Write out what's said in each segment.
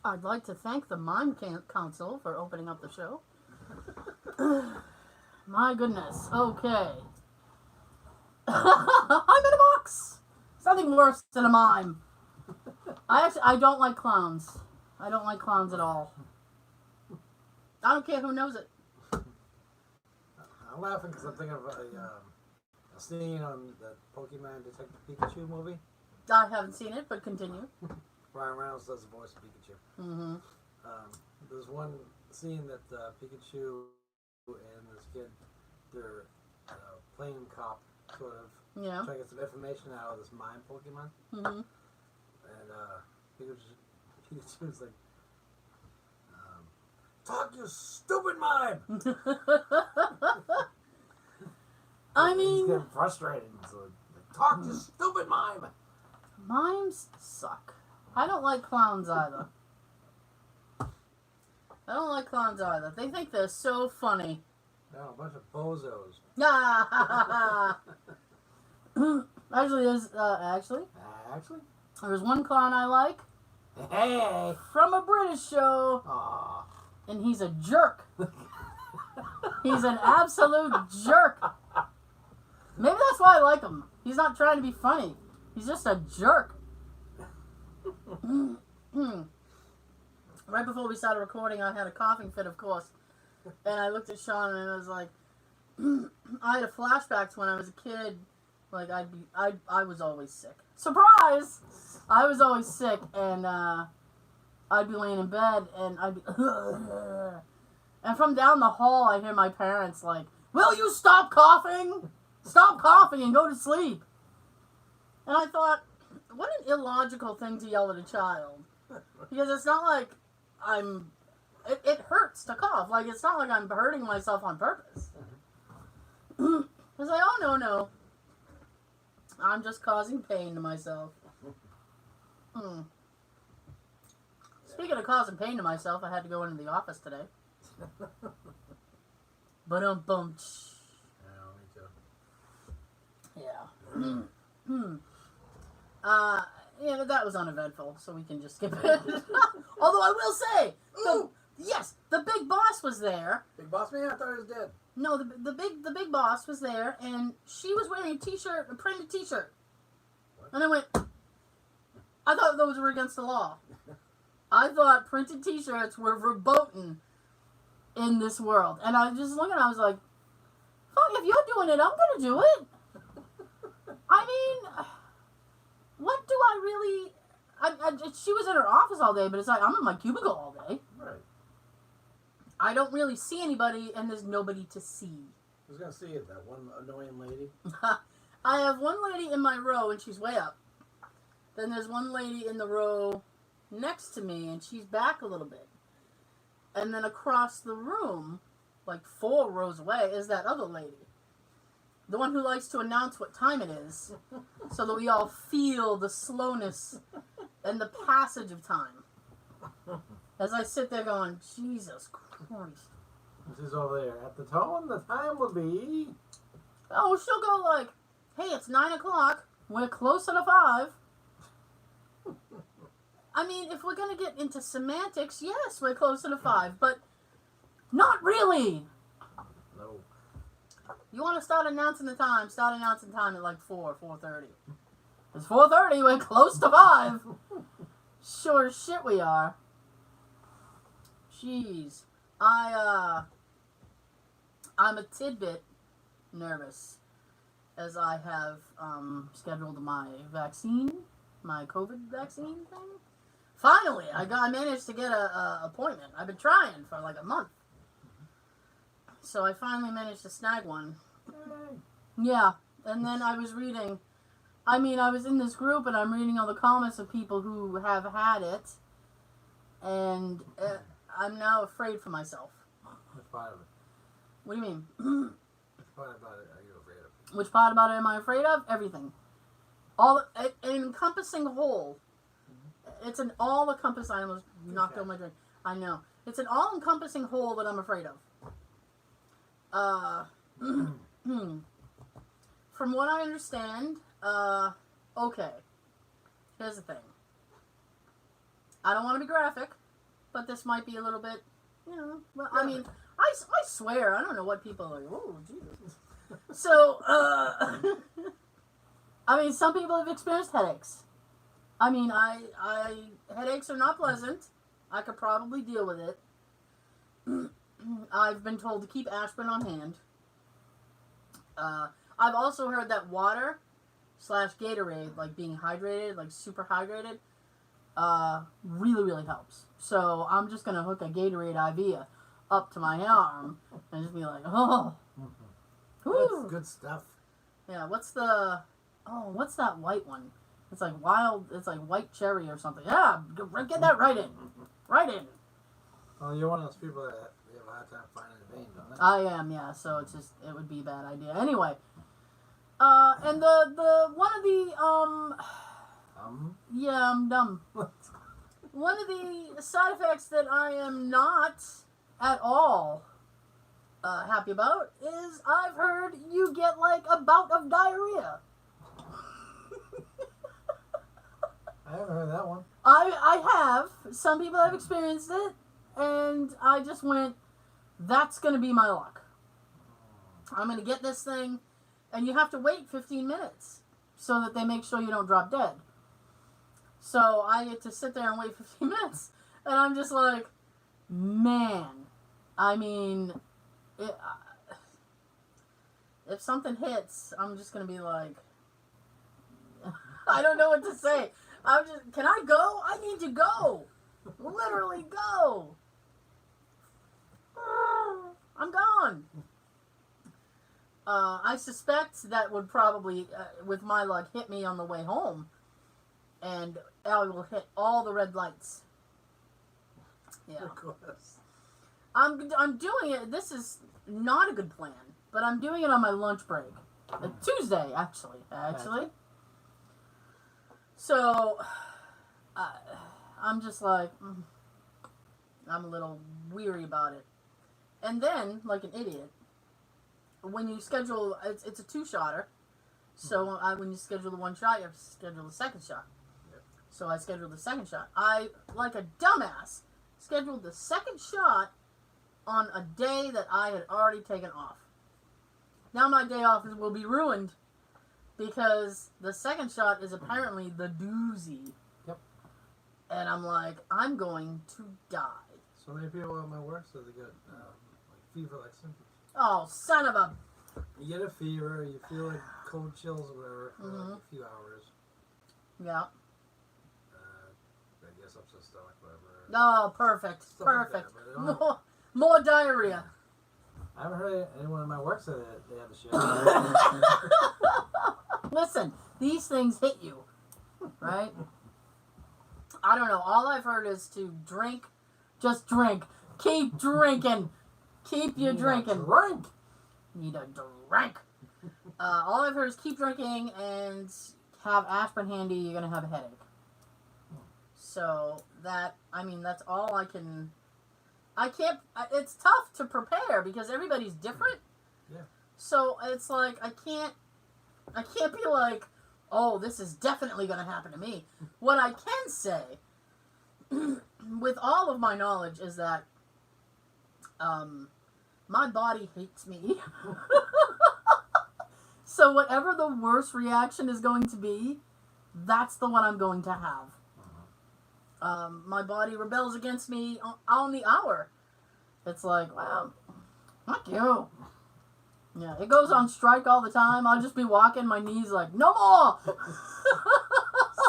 I'd like to thank the Mime Council for opening up the show. My goodness. Okay. I'm in a box. It's nothing worse than a mime. I don't like clowns. I don't like clowns at all. I don't care who knows it. I'm laughing because I'm thinking of a scene on the Pokemon Detective Pikachu movie. I haven't seen it, but continue. Ryan Reynolds does the voice of Pikachu. Mm-hmm. There's one scene that Pikachu and this kid, they're playing cop, sort of, Yeah. trying to get some information out of this mime Pokemon. Mm-hmm. And Pikachu's like, talk, you stupid mime! I He's mean, getting frustrated. So, like, talk, you stupid mime! mimes suck. I don't like clowns either. I don't like clowns either. They think they're so funny. No, a bunch of bozos. Actually, there's one clown I like Hey! from a British show, Aww. and he's a jerk. He's an absolute jerk. Maybe that's why I like him. He's not trying to be funny. He's just a jerk. Right before we started recording, I had a coughing fit, of course. And I looked at Sean and I was like, I had a flashback to when I was a kid. Like, I was always sick. Surprise! I was always sick, and I'd be laying in bed, and I'd be, and from down the hall, I hear my parents like, will you stop coughing? Stop coughing and go to sleep. And I thought, what an illogical thing to yell at a child. Because it's not like it hurts to cough. Like, it's not like I'm hurting myself on purpose. I was like, oh, no. I'm just causing pain to myself. Speaking of causing pain to myself, I had to go into the office today. Ba-dum-bum. Yeah. Yeah, but that was uneventful, so we can just skip it. Although I will say, the big boss was there. Big boss man? I thought he was dead. No, the big boss was there, and she was wearing a printed T-shirt. What? And I went, I thought those were against the law. I thought printed T-shirts were verboten in this world. And I was just looking, I was like, fuck, if you're doing it, I'm gonna do it. I mean, what do I really... she was in her office all day, but it's like, I'm in my cubicle all day. Right. I don't really see anybody, and there's nobody to see. Who's gonna see it? That one annoying lady? I have one lady in my row, and she's way up. Then there's one lady in the row next to me, and she's back a little bit. And then across the room, like 4 rows away, is that other lady. The one who likes to announce what time it is, so that we all feel the slowness and the passage of time. As I sit there going, Jesus Christ. She's over there. At the tone, the time will be... Oh, she'll go like, hey, it's 9 o'clock. We're closer to 5. I mean, if we're going to get into semantics, yes, we're closer to 5. But not really. No. You want to start announcing the time, start announcing time at like 4:30. It's 4:30, we're close to 5. Sure as shit we are. Jeez. I'm a tidbit nervous as I have scheduled my vaccine, my COVID vaccine thing. Finally, I managed to get a appointment. I've been trying for like a month. So I finally managed to snag one. Yeah, and then I was reading, I was in this group and I'm reading all the comments of people who have had it, and I'm now afraid for myself. Which part of it? What do you mean? Which part about it are you afraid of? Which part about it am I afraid of? Everything. An encompassing whole. It's an all-encompassing, I almost knocked over my drink. I know. It's an all-encompassing whole that I'm afraid of. From what I understand, okay. Here's the thing. I don't want to be graphic, but this might be a little bit, well, I mean, I swear, I don't know what people are like, oh, Jesus. So, I mean, some people have experienced headaches. I mean, headaches are not pleasant. I could probably deal with it. I've been told to keep aspirin on hand. I've also heard that water / Gatorade, like being hydrated, like super hydrated, really, really helps. So I'm just going to hook a Gatorade IV up to my arm and just be like, oh. That's good stuff. Yeah, what's that white one? It's like white cherry or something. Yeah, get that right in. Right in. Well, you're one of those people that you have a hard time finding a vein, don't you? I am, yeah, so it would be a bad idea. Anyway, and the one of the, yeah, I'm dumb. One of the side effects that I am not at all happy about is I've heard you get like a bout of diarrhea. I haven't heard that one. I have. Some people have experienced it, and I just went, that's going to be my luck. I'm going to get this thing, and you have to wait 15 minutes so that they make sure you don't drop dead. So I get to sit there and wait 15 minutes, and I'm just like, man, I mean, if something hits, I'm just going to be like, I don't know what to say. Can I go? I need to go. Literally go. I'm gone. I suspect that would probably, with my luck, hit me on the way home. And I will hit all the red lights. Yeah. Of course. I'm doing it. This is not a good plan, but I'm doing it on my lunch break. Tuesday, actually. So, I'm just like, I'm a little weary about it. And then, like an idiot, when you schedule, it's a 2-shotter. So when you schedule the 1 shot, you have to schedule the 2nd shot. Yep. So I scheduled the 2nd shot. I, like a dumbass, scheduled the 2nd shot on a day that I had already taken off. Now my day off will be ruined because the 2nd shot is apparently the doozy. Yep. And I'm like, I'm going to die. So many people at my work said they got like fever-like symptoms. Oh, son of a... You get a fever, you feel like cold chills or whatever for like a few hours. Yeah. I guess upset stomach, whatever. Oh, perfect. Stuff Perfect. Like that, More diarrhea. I haven't heard anyone in my work say that they had the shit. Listen, these things hit you, right? I don't know. All I've heard is to drink. Just drink. Keep drinking. Keep you drinking. Drink. Need a drink. All I've heard is keep drinking and have aspirin handy. You're going to have a headache. So that's all I can... I can't... It's tough to prepare because everybody's different. Yeah. So it's like, I can't be like, oh, this is definitely going to happen to me. What I can say, with all of my knowledge, is that my body hates me. So whatever the worst reaction is going to be, that's the one I'm going to have. My body rebels against me on the hour. It's like, wow, fuck you. Yeah, it goes on strike all the time. I'll just be walking, my knees like, no more!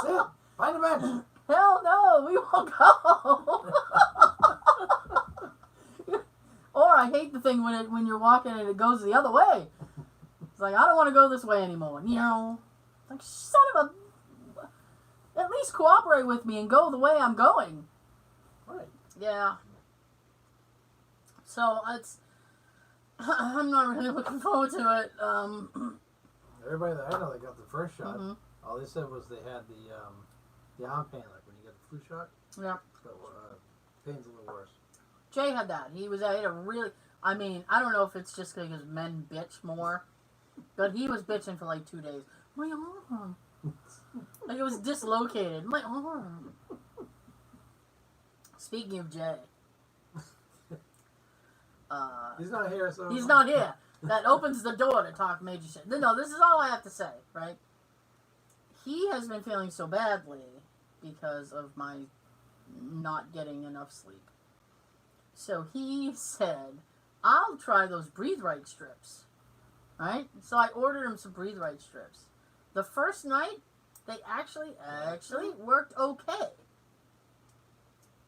Sit! Find a bench! Hell no, we won't go! Or I hate the thing when you're walking and it goes the other way. It's like, I don't want to go this way anymore. You know? Like, son of a... At least cooperate with me and go the way I'm going. Right. Yeah. So, I'm not really looking forward to it. Everybody that I know that got the first shot, all they said was they had the arm pain, like when you get the flu shot. Yeah. So, pain's a little worse. Jay had that. He had a really... I mean, I don't know if it's just because men bitch more, but he was bitching for like 2 days. My arm. Like, it was dislocated. My arm. Speaking of Jay. He's not here, so... He's not here. That opens the door to talk major shit. No, this is all I have to say, right? He has been feeling so badly because of my not getting enough sleep. So he said, I'll try those Breathe Right strips. Right? So I ordered him some Breathe Right strips. The first night, they actually worked okay.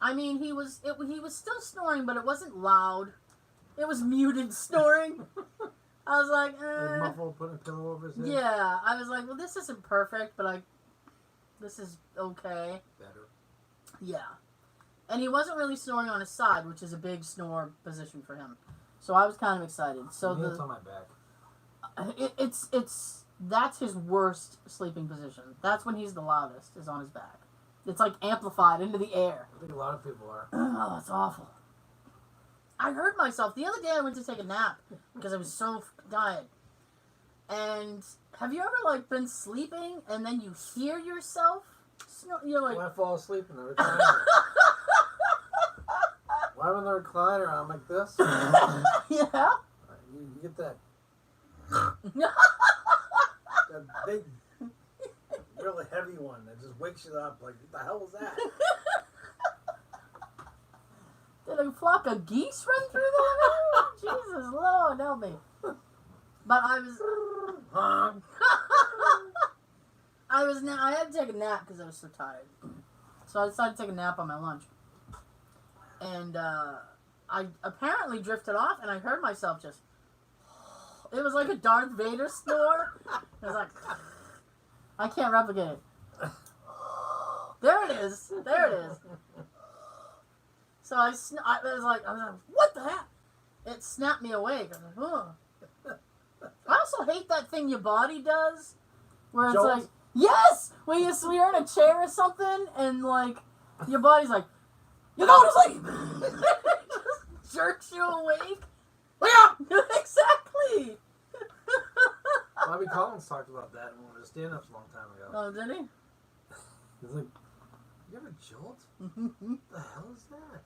I mean, he was still snoring, but it wasn't loud. It was muted snoring. I was like, Muffled, putting a pillow over his head. Yeah, I was like, well, this isn't perfect, but this is okay. Better. Yeah. And he wasn't really snoring on his side, which is a big snore position for him. So I was kind of excited. So It's on my back. That's his worst sleeping position. That's when he's the loudest, is on his back. It's like amplified into the air. I think a lot of people are. Oh, it's awful. I heard myself. The other day I went to take a nap because I was so tired. And have you ever been sleeping and then you hear yourself? You're like, When I fall asleep in the recliner. Why when the recliner I'm like this? yeah. You get that big, really heavy one that just wakes you up. Like, what the hell was that? Did a flock of geese run through the living room? Jesus Lord, help me. But I had to take a nap because I was so tired. So I decided to take a nap on my lunch. And I apparently drifted off, and I heard myself just... It was like a Darth Vader snore. It was like... I can't replicate it. There it is. There it is. So I was like, what the heck? It snapped me awake. I was like, oh. I also hate that thing your body does, where it's Jolt? like, yes, when you're in a chair or something, and your body's like, you're going to sleep. It just jerks you awake. Yeah. Exactly. Bobby Collins talked about that in one of his stand-ups a long time ago. Oh, did he? He's like, you ever jolt? What the hell is that?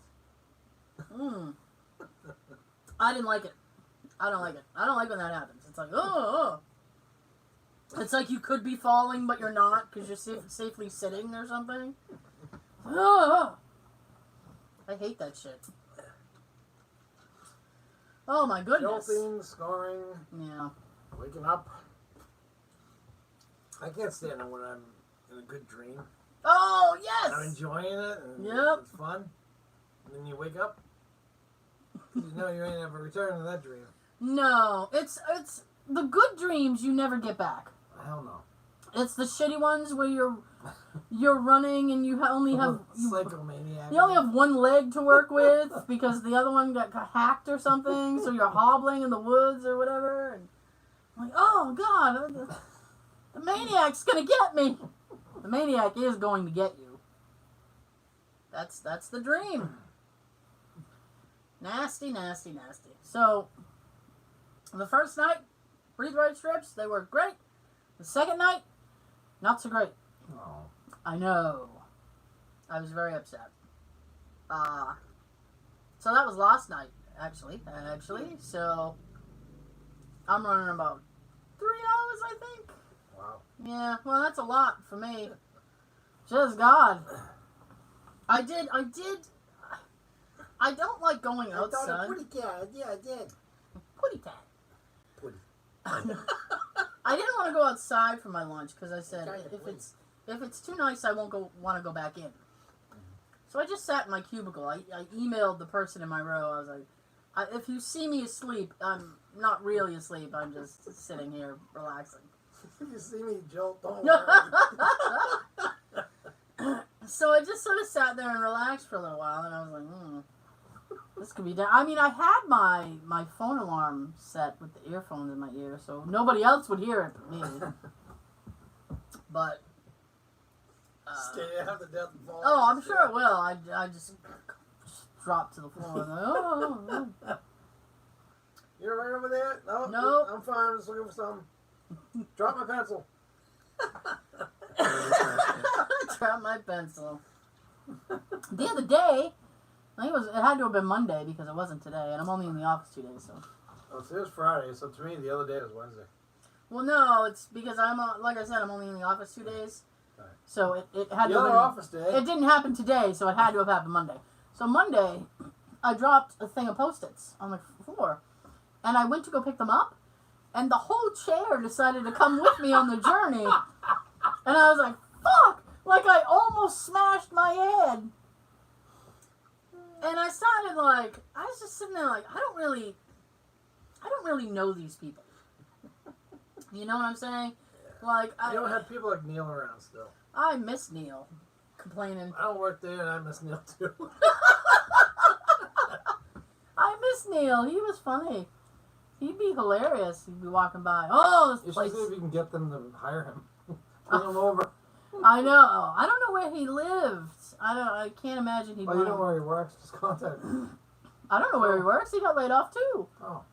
I didn't like it. I don't like it. I don't like when that happens. It's like, oh. It's like you could be falling, but you're not because you're safely sitting or something. Oh. I hate that shit. Oh my goodness. Jolting, snoring, Yeah. waking up. I can't stand it when I'm in a good dream. Oh, yes! I'm enjoying it, and Yep. it's fun. And then you wake up, you know you ain't ever return to that dream. No, it's the good dreams you never get back. Hell no. It's the shitty ones where you're running and you only have Psychomaniac. you only have one leg to work with because the other one got hacked or something, so you're hobbling in the woods or whatever. And I'm like, oh God, the maniac's gonna get me. The maniac is going to get you. That's the dream. Nasty, nasty, nasty. So, the first night, Breathe Right strips, they worked great. The second night, not so great. Oh. I know. I was very upset. So that was last night, actually. So, I'm running about 3 hours, I think. Wow. Yeah, well, that's a lot for me. Just God. I don't like going outside. Putty cat. Yeah, I did. Putty cat. Putty. I didn't want to go outside for my lunch because I said Giant if it's too nice, I won't want to go back in. So I just sat in my cubicle. I emailed the person in my row. I was like, if you see me asleep, I'm not really asleep. I'm just sitting here relaxing. If you see me jolt, don't worry. So I just sort of sat there and relaxed for a little while, and I was like, this could be done. I mean, I had my phone alarm set with the earphones in my ear, so nobody else would hear it but me. But Stay out the death and fall. oh, I'm sure it will. I just dropped to the floor. And like, oh. You're right over there? No, Nope. I'm fine. I'm just looking for something. Drop my pencil. Drop my pencil. The other day, I think it had to have been Monday because it wasn't today, and I'm only in the office 2 days, so. Oh, so it was Friday, so to me the other day was Wednesday. Well, no, it's because like I said, I'm only in the office 2 days. Right. So it had The to other have office day. been, it didn't happen today, so it had to have happened Monday. So Monday, I dropped a thing of Post-its on the floor, and I went to go pick them up, and the whole chair decided to come with me on the journey, and I was like, fuck! Like I almost smashed my head. And I started like, I was just sitting there like, I don't really know these people. You know what I'm saying? Like, You don't have people like Neil around still. I miss Neil complaining. I don't work there, and I miss Neil too. I miss Neil. He was funny. He'd be hilarious. He'd be walking by. Oh, You this should place. see if you can get them to hire him. Bring him over. I know. I don't know where he lived. I can't imagine he'd. Oh, you know where he works? Just contact him. I don't know where he works. He got laid off too. Oh.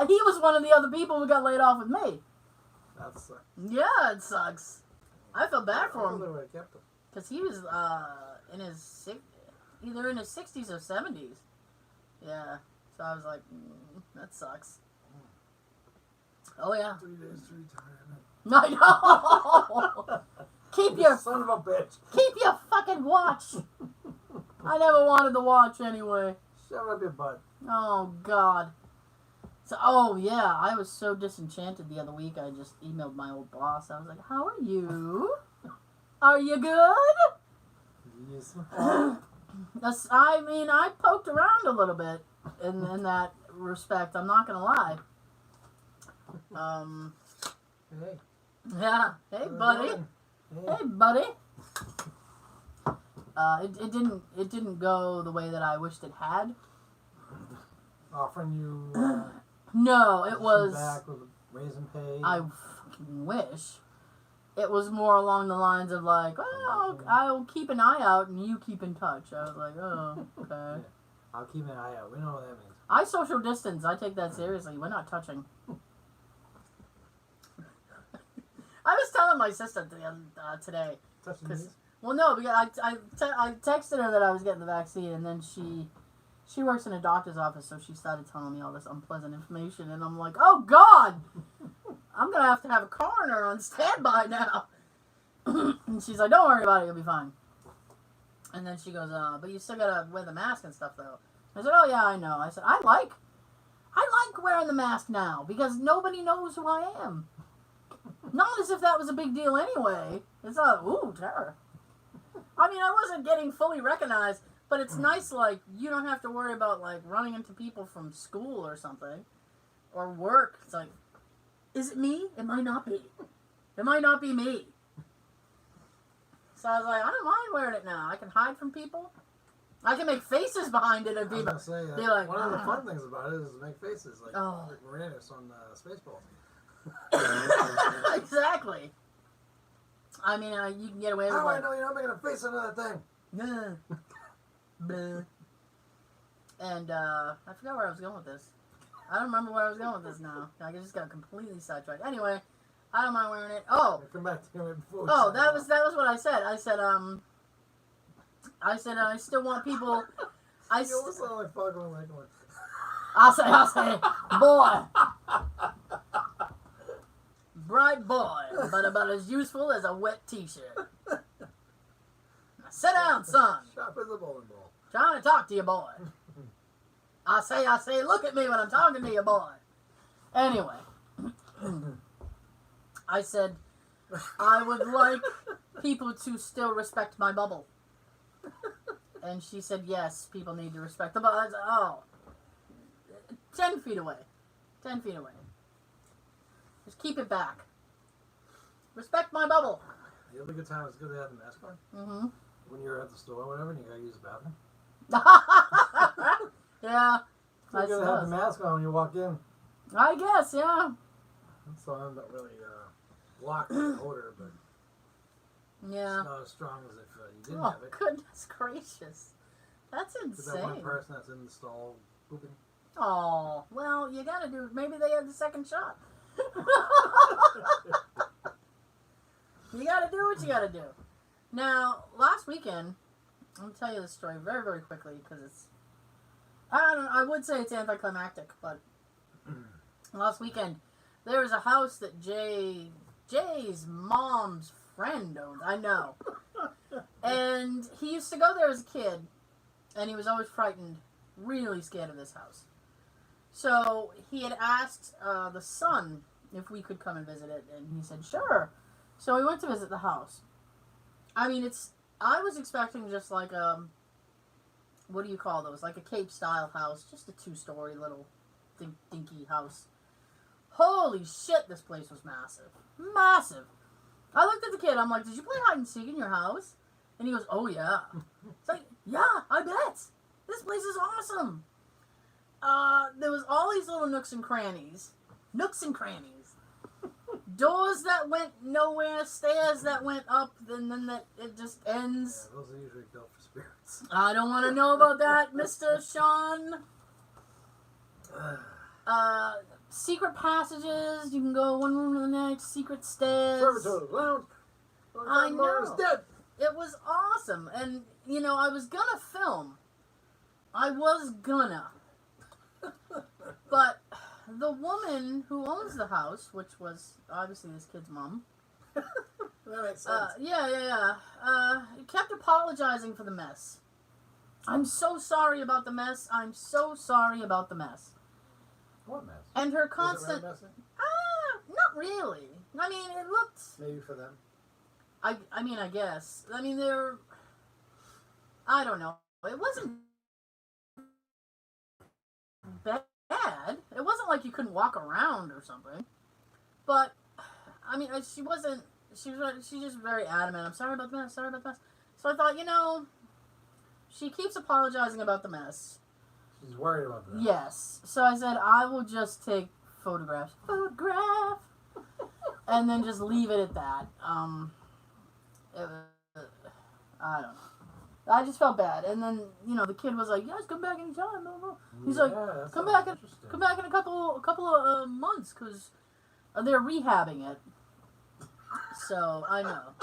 He was one of the other people who got laid off with me. That sucks. Yeah, it sucks. I feel bad I for wonder him where he kept him. because he was in his either in his 60s or 70s. Yeah. So I was like, that sucks. Oh yeah. 3 days to retirement. I know. Keep your Son of a bitch. Keep your fucking watch. I never wanted the watch anyway. Shove it up your butt. Oh God. So oh yeah, I was so disenchanted the other week. I just emailed my old boss. I was like, "How are you? Are you good?" Yes. I mean, I poked around a little bit in that respect. I'm not gonna lie. Hey. Yeah. Hey, buddy. Hey, buddy. It didn't go the way that I wished it had. Offering you No, it was. back with a raisin pay. I fucking wish. It was more along the lines of like, well, I'll keep an eye out and you keep in touch. I was like, oh, okay. Yeah. I'll keep an eye out. We know what that means. I social distance. I take that seriously. We're not touching. I was telling my sister today. Touching Cause, knees? well, no, because I texted her that I was getting the vaccine, and then she works in a doctor's office, so she started telling me all this unpleasant information, and I'm like, oh God, I'm gonna have to have a coroner on standby now. And she's like, don't worry about it, you'll be fine. And then she goes, but you still gotta wear the mask and stuff, though. I said, oh yeah, I know. I said, I like wearing the mask now because nobody knows who I am. Not as if that was a big deal anyway. It's not, ooh, terror. I mean, I wasn't getting fully recognized, but it's nice, like, you don't have to worry about, like, running into people from school or something. Or work. It's like, is it me? It might not be. It might not be me. So I was like, I don't mind wearing it now. I can hide from people. I can make faces behind it and I was be gonna say, be like, one of the fun things about it is to make faces, like Rick Moranis on Spaceballs. Exactly. I mean, you can get away with How do I like, know you're not making a face into that thing? Bleh. And I forgot where I was going with this. I don't remember where I was going with this now. I just got completely sidetracked. Anyway, I don't mind wearing it. Oh, Come back to it before. oh, that was what I said. I said I still want people. You almost sound like fucking like one. I'll say, boy, bright boy, but about as useful as a wet T-shirt. Now sit down, son. Sharp as a bowling ball. Trying to talk to you, boy. I say, look at me when I'm talking to you, boy. Anyway, I said I would like people to still respect my bubble. And she said, yes, people need to respect the bubble. I said, oh, 10 feet away. 10 feet away. Just keep it back. Respect my bubble. The other good time is good to have the mask on. Mm-hmm. When you're at the store or whatever and you gotta use the bathroom. Yeah. You gotta have the mask on when you walk in. I guess, yeah. So I'm not really blocked the odor, but Yeah. it's not as strong as if you didn't Oh, have it. goodness gracious. That's Is that one insane. person that's in the stall pooping? Oh, well, you gotta do, maybe they have the second shot. You gotta do what you gotta do. Now, last weekend, I'll tell you the story very, very quickly because it's. I don't know. I would say it's anticlimactic, but last weekend there was a house that Jay's mom's friend owned. I know, and he used to go there as a kid, and he was always frightened, really scared of this house. So he had asked the son if we could come and visit it, and he said sure. So we went to visit the house. I mean, I was expecting just like what do you call those? Like a Cape style house, just a 2-story little dinky house. Holy shit, this place was massive. Massive. I looked at the kid, I'm like, did you play hide and seek in your house? And he goes, oh yeah. It's like, yeah, I bet. This place is awesome. There was all these little nooks and crannies. Nooks and crannies. Doors that went nowhere, stairs that went up, and then that it just ends. Yeah, those are usually built for spirits. I don't want to know about that, Mr. Sean. Secret passages. You can go one room to the next. Secret stairs. Servitor, lounge. I know. Is dead. It was awesome, and you know I was gonna film. I was gonna, but the woman who owns the house, which was obviously this kid's mom. That makes sense. Kept apologizing for the mess. I'm so sorry about the mess. I'm so sorry about the mess. What mess? And her Was it constant. really messy? Not really. I mean, it looked. Maybe for them. I mean, I guess. I mean, they're. I don't know. It wasn't bad. It wasn't like you couldn't walk around or something. But, I mean, she wasn't. She's just very adamant. I'm sorry about the mess. Sorry about the mess. So I thought, you know, she keeps apologizing about the mess. She's worried about that. Yes. So I said, I will just take photographs. Photograph! And then just leave it at that. I don't know. I just felt bad. And then, you know, the kid was like, yes, come back anytime. Blah, blah. He's like, come back in a couple of months because they're rehabbing it. So, I know.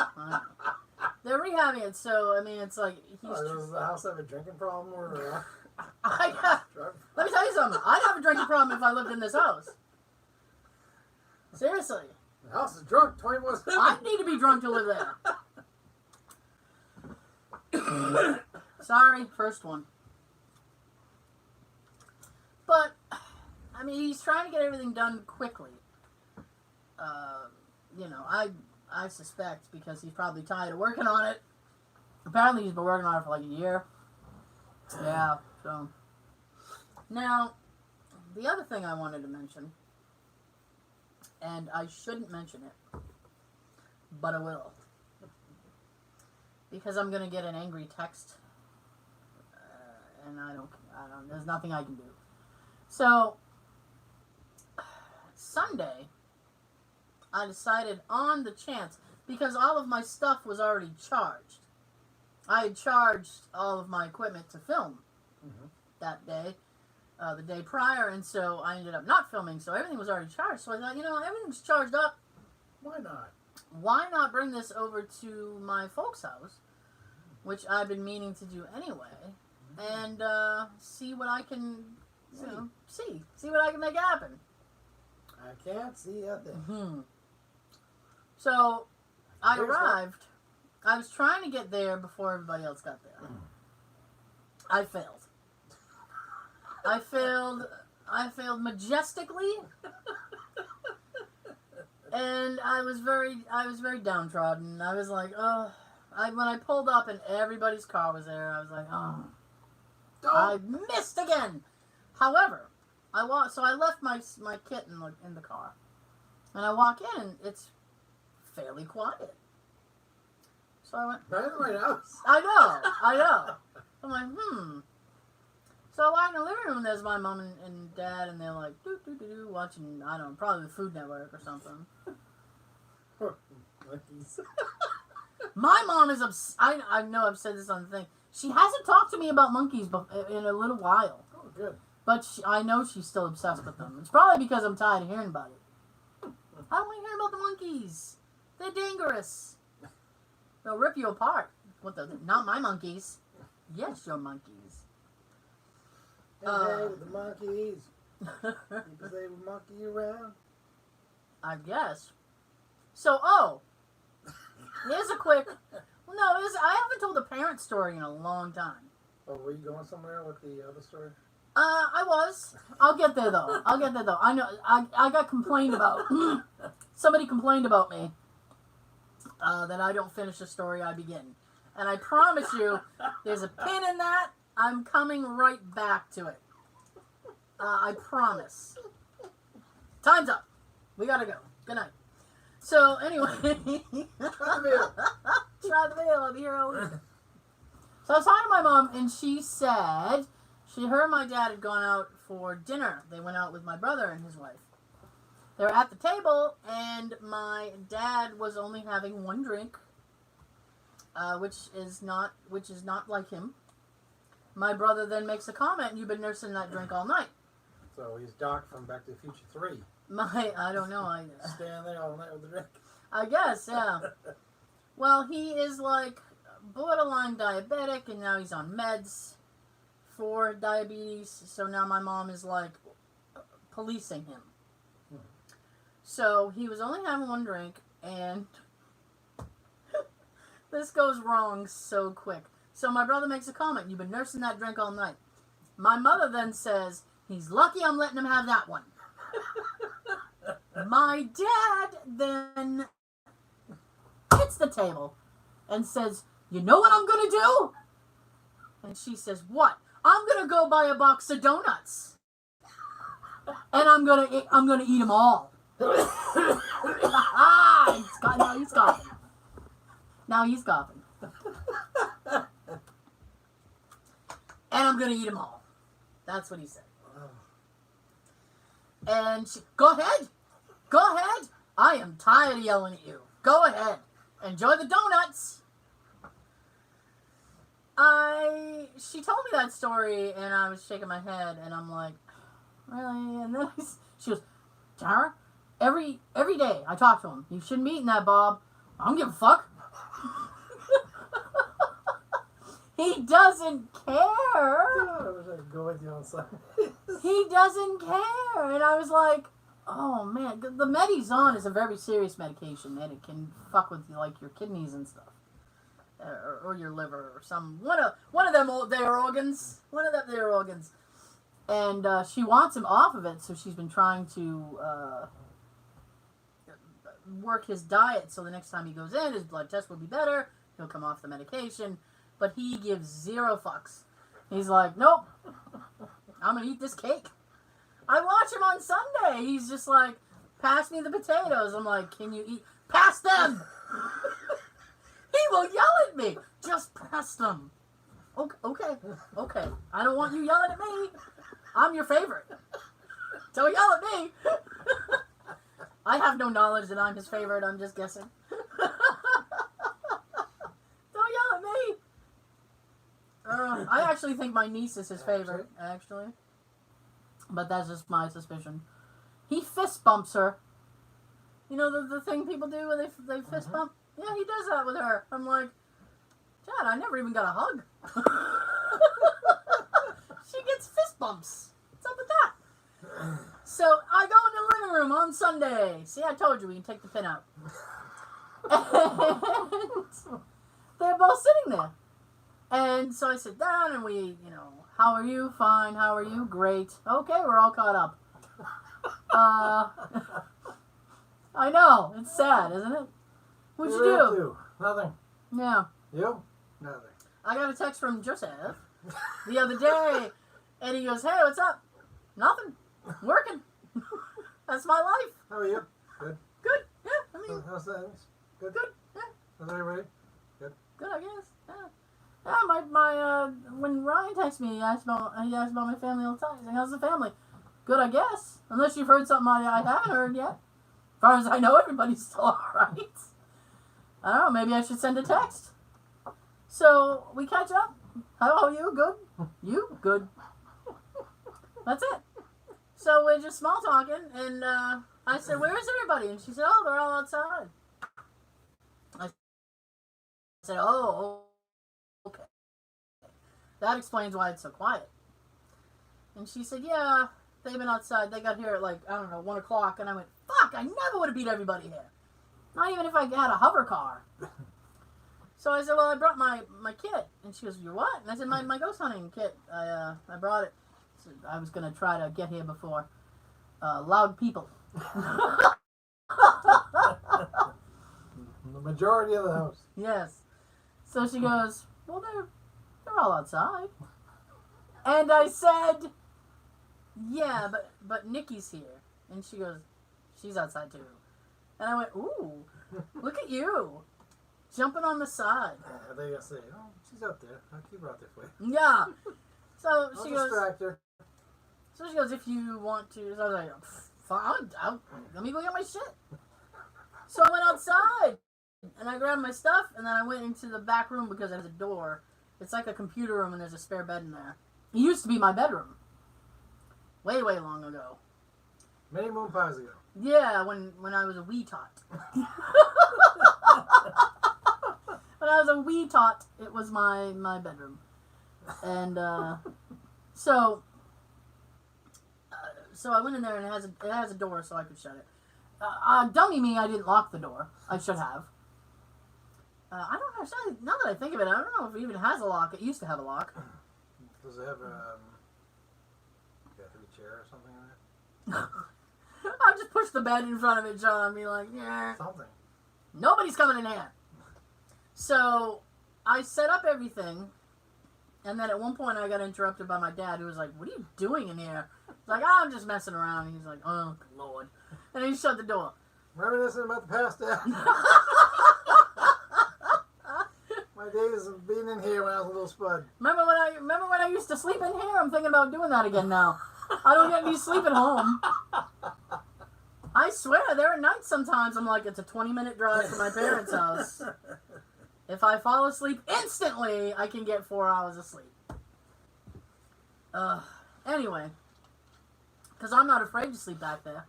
They're rehabbing it, so, I mean, it's like... does the house have a drinking problem? Or, let me tell you something. I'd have a drinking problem if I lived in this house. Seriously. The house is drunk 24/7. I need to be drunk to live there. Sorry, first one. But, I mean, he's trying to get everything done quickly. You know, I suspect because he's probably tired of working on it. Apparently he's been working on it for like a year. Yeah, so. Now, the other thing I wanted to mention, and I shouldn't mention it, but I will. Because I'm going to get an angry text, and I don't, there's nothing I can do. So, Sunday, I decided on the chance, because all of my stuff was already charged. I had charged all of my equipment to film that day, the day prior, and so I ended up not filming, so everything was already charged. So I thought, you know, everything's charged up. Why not? Why not bring this over to my folks' house, which I've been meaning to do anyway, and see what I can, you know, see what I can make happen. I can't see a thing. So, I arrived. I was trying to get there before everybody else got there. I failed. I failed majestically. And I was very downtrodden. I was like, oh. When I pulled up and everybody's car was there, I was like, oh. I missed again. However, I left my kit in the car. And I walk in and it's fairly quiet. So I went, Right in my house. I know. I'm like, So I walk in the living room and there's my mom and dad and they're like, doo, watching, I don't know, probably the Food Network or something. Monkeys. My mom is I know I've said this on the thing. She hasn't talked to me about monkeys in a little while. Oh, good. But I know she's still obsessed with them. It's probably because I'm tired of hearing about it. I don't want to hear about the monkeys. They're dangerous. They'll rip you apart. Not my monkeys. Yes, your monkeys. Hey, with the monkeys. Because they would monkey around. I guess. So, here's a quick... Well, no, I haven't told a parent story in a long time. Oh, were you going somewhere with the other story? I was. I'll get there, though. I know. I got complained about. Somebody complained about me. That I don't finish the story I begin. And I promise you, there's a pin in that. I'm coming right back to it. I promise. Time's up. We gotta go. Good night. So, anyway. Try the veil. I'll be here all week. So I was talking to my mom, and she said her and my dad had gone out for dinner. They went out with my brother and his wife. They were at the table, and my dad was only having one drink, which is not like him. My brother then makes a comment, "You've been nursing that drink all night." So he's Doc from Back to the Future 3. I don't know. Stand there all night with the drink. I guess, yeah. Well, he is like borderline diabetic, and now he's on meds for diabetes. So now my mom is like policing him. So he was only having one drink, and this goes wrong so quick. So my brother makes a comment, "You've been nursing that drink all night." My mother then says, "He's lucky I'm letting him have that one." My dad then hits the table and says, "You know what I'm going to do?" And she says, "What?" "I'm going to go buy a box of donuts. And I'm going to eat them all." Now he's coughing. Now he's coughing. "And I'm going to eat them all." That's what he said. And she, "Go ahead. Go ahead. I am tired of yelling at you. Go ahead. Enjoy the donuts." She told me that story, and I was shaking my head, and I'm like, "Really?" And then she goes, "Tara, every day I talk to him. You shouldn't be eating that, Bob. I don't give a fuck." He doesn't care. I wish I could go with you on Sunday. He doesn't care. And I was like, oh man, the med he's on is a very serious medication, and it can fuck with like your kidneys and stuff, or your liver, or one of them their organs, And she wants him off of it, so she's been trying to work his diet, so the next time he goes in, his blood test will be better. He'll come off the medication, but he gives zero fucks. He's like, "Nope, I'm gonna eat this cake." I watch him on Sunday. He's just like, "Pass me the potatoes." I'm like, "Can you eat?" "Pass them." He will yell at me. "Just pass them." Okay. I don't want you yelling at me. I'm your favorite. Don't yell at me. I have no knowledge that I'm his favorite. I'm just guessing. Don't yell at me. I actually think my niece is his favorite, actually. But that's just my suspicion. He fist bumps her. You know the thing people do when they fist bump? Yeah, he does that with her. I'm like, "Dad, I never even got a hug." She gets fist bumps. What's up with that? So I go into the living room on Sunday. See, I told you we can take the pin out. And they're both sitting there. And so I sit down and we, "How are you?" "Fine. How are you?" "Great." "Okay, we're all caught up." I know. It's sad, isn't it? What'd you do? Nothing. Yeah. You? Nothing. I got a text from Joseph the other day, and he goes, "Hey, what's up?" "Nothing. Working." That's my life. How are you? Good. Good. Yeah. I mean, How's things? Good. good. Yeah. How's everybody? Good, I guess. Yeah. Yeah, my when Ryan texts me, he asks about my family all the time. He's like, "How's the family?" "Good, I guess. Unless you've heard something I haven't heard yet. As far as I know, everybody's still alright." I don't know, maybe I should send a text. So, we catch up. "How are you?" "Good." "You?" "Good." That's it. So we're just small talking, and I said, "Where is everybody?" And she said, "Oh, they're all outside." I said, "Oh, okay." That explains why it's so quiet. And she said, yeah, they've been outside. They got here at like, I don't know, 1 o'clock. And I went, fuck, I never would have beat everybody here. Not even if I had a hover car. So I said, well, I brought my kit. And she goes, your what? And I said, my ghost hunting kit. I brought it. So I was going to try to get here before loud people. The majority of the house. Yes. So she goes, well, they're all outside. And I said, yeah, but Nikki's here. And she goes, she's outside too. And I went, ooh, look at you. Jumping on the side. They're going to say, oh, she's out there. I'll keep her out there for you. Yeah. So I'll she goes, distract her. so she goes, if you want to. So I was like, fine, let me go get my shit. So I went outside. And I grabbed my stuff, and then I went into the back room because there's a door. It's like a computer room, and there's a spare bed in there. It used to be my bedroom. Way, way long ago. Many moon pies ago. Yeah, when I was a wee tot. When I was a wee tot, it was my bedroom. And so I went in there, and it has a door, so I could shut it. Dummy me, I didn't lock the door. I should have. I don't know. Actually, now that I think of it, I don't know if it even has a lock. It used to have a lock. Does it have a battery chair or something in there? I'll just push the bed in front of it, John, and be like, yeah. Something. Nobody's coming in here. So I set up everything, and then at one point I got interrupted by my dad, who was like, what are you doing in here? I was like, I'm just messing around. And he's like, oh, Lord. And he shut the door. Reminiscing about the past, Dad. My days of being in here when I was a little spud. Remember when I used to sleep in here? I'm thinking about doing that again now. I don't get any sleep at home. I swear, there are nights sometimes I'm like, it's a 20-minute drive from my parents' house. If I fall asleep instantly, I can get 4 hours of sleep. Anyway. Because I'm not afraid to sleep back there.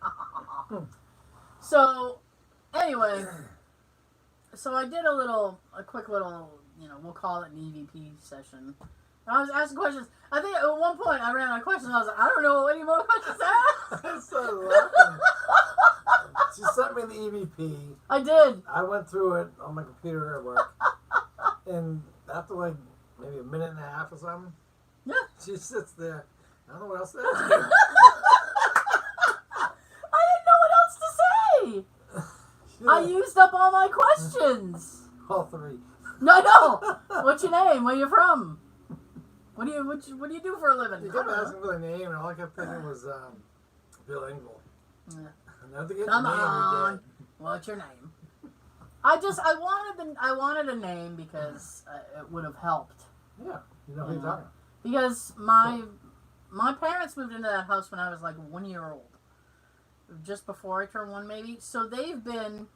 So, anyway. So I did a quick little, we'll call it an EVP session. And I was asking questions. I think at one point I ran out of questions. I was like, I don't know any more questions to ask. I started laughing. She sent me the EVP. I did. I went through it on my computer at work. And after like maybe a minute and a half or something, Yeah. she sits there. I don't know what else to ask you. I didn't know what else to say. I used up all my questions. All three. No. What's your name? Where you from? What do you do for a living? You kept asking for the name, and all I kept thinking was Bill Engvall. Yeah. Never to get Come the name on. we did. What's your name? I wanted a name because it would have helped. Yeah, you know who you're talking. Because my parents moved into that house when I was like 1 year old. Just before I turned 1, maybe. So they've been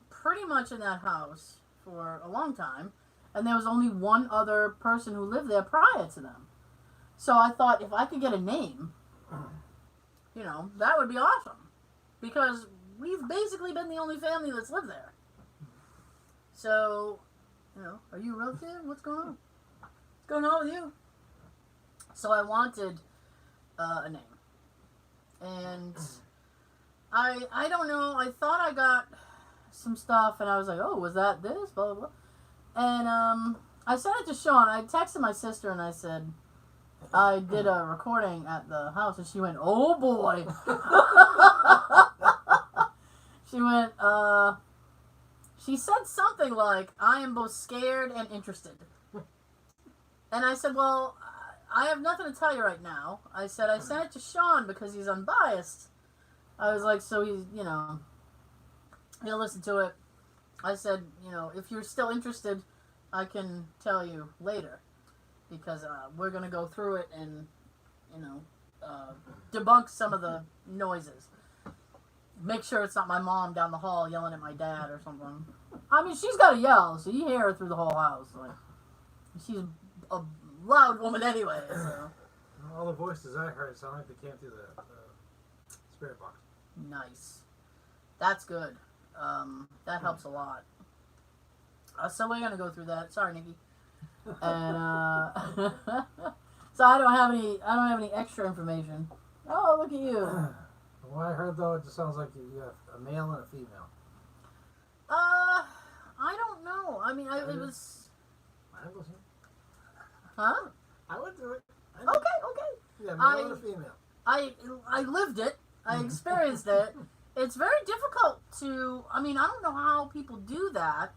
pretty much in that house for a long time. And there was only one other person who lived there prior to them. So I thought if I could get a name, that would be awesome. Because we've basically been the only family that's lived there. So, are you a relative? What's going on? What's going on with you? So I wanted a name. And I don't know, I thought I got some stuff, and I was like, oh, was that this? Blah, blah, blah. And I sent it to Sean. I texted my sister, and I said, I did a recording at the house, and she went, oh, boy. She went, she said something like, I am both scared and interested. And I said, well, I have nothing to tell you right now. I said, I sent it to Sean because he's unbiased. I was like, so he's, he'll listen to it. I said, if you're still interested, I can tell you later. Because we're going to go through it and, debunk some of the noises. Make sure it's not my mom down the hall yelling at my dad or something. I mean, she's got to yell, so you hear her through the whole house. Like, she's a loud woman anyway. So. All the voices I heard sound like they came through the spirit box. Nice. That's good. That helps a lot. So we're going to go through that. Sorry, Nikki. And so I don't have any extra information. Oh, look at you. From what I heard though, it just sounds like you have a male and a female. I don't know. I mean, it was. I was. Huh? I would do it. Okay. Yeah, male and a female. I lived it. I experienced it. It's very difficult to. I mean, I don't know how people do that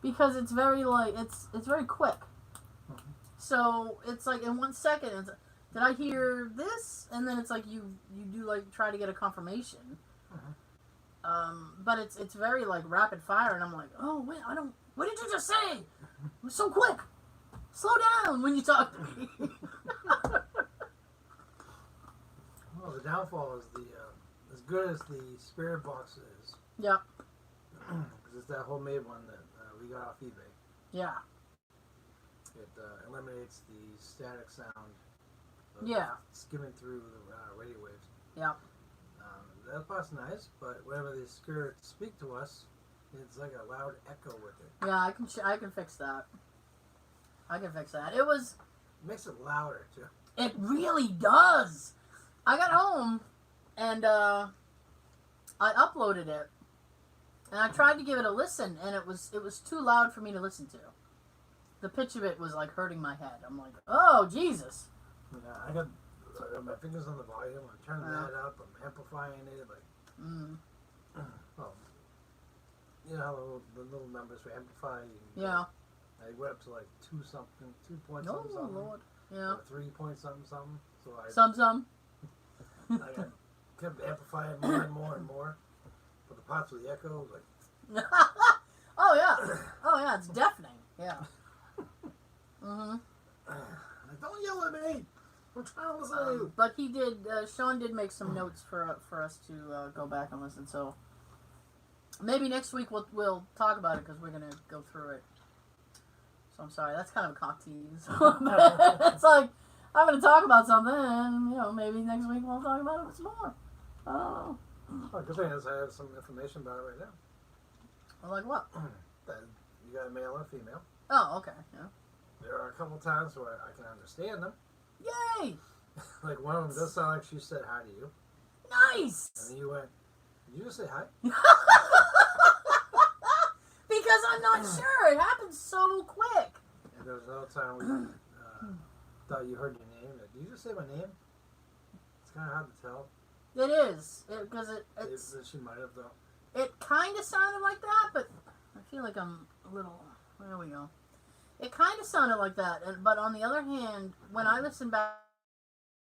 because it's very it's very quick. Mm-hmm. So it's like in 1 second, did I hear this? And then it's like you do like try to get a confirmation. Mm-hmm. But it's very like rapid fire, and I'm like, oh wait, I don't. What did you just say? It was so quick. Slow down when you talk to me. Well, the downfall is as good as the spirit box is. Yeah. Because it's that homemade one that we got off eBay. Yeah. It eliminates the static sound. Of Yeah. Skimming through the radio waves. Yeah. That part's nice, but whenever the spirits speak to us, it's like a loud echo with it. Yeah, I can fix that. I can fix that. It makes it louder too. It really does. I got home and I uploaded it, and I tried to give it a listen, and it was too loud for me to listen to. The pitch of it was like hurting my head. I'm like, oh Jesus. Yeah, I got my fingers on the volume. I'm turning that up. I'm amplifying it. Well, you know how the little numbers for amplify. Yeah. I went up to like 2 point Oh something something. Lord. Yeah. Or 3 point something something. So Some. I kept amplifying more and more and more. But the parts with the echo was like. Oh yeah, it's deafening. Yeah. Mhm. Like, don't yell at me. I'm trying to listen to you. But he did. Sean did make some notes for us to go back and listen. So maybe next week we'll talk about it because we're gonna go through it. So I'm sorry. That's kind of a cock tease. It's like I'm gonna talk about something, and maybe next week we'll talk about it some more. I don't know. Well, good thing is I have some information about it right now. Well, like what? That you got a male and a female. Oh, okay. Yeah. There are a couple times where I can understand them. Yay! Like one of them does sound like she said hi to you. Nice. And then you went, did you just say hi? Because I'm not sure. It happens so quick. And there was another time we thought you heard your name. Did you just say my name? It's kind of hard to tell. It is. Because it's... She might have, though. It kind of sounded like that, but I feel like I'm a little... There we go. It kind of sounded like that. But on the other hand, when I listen back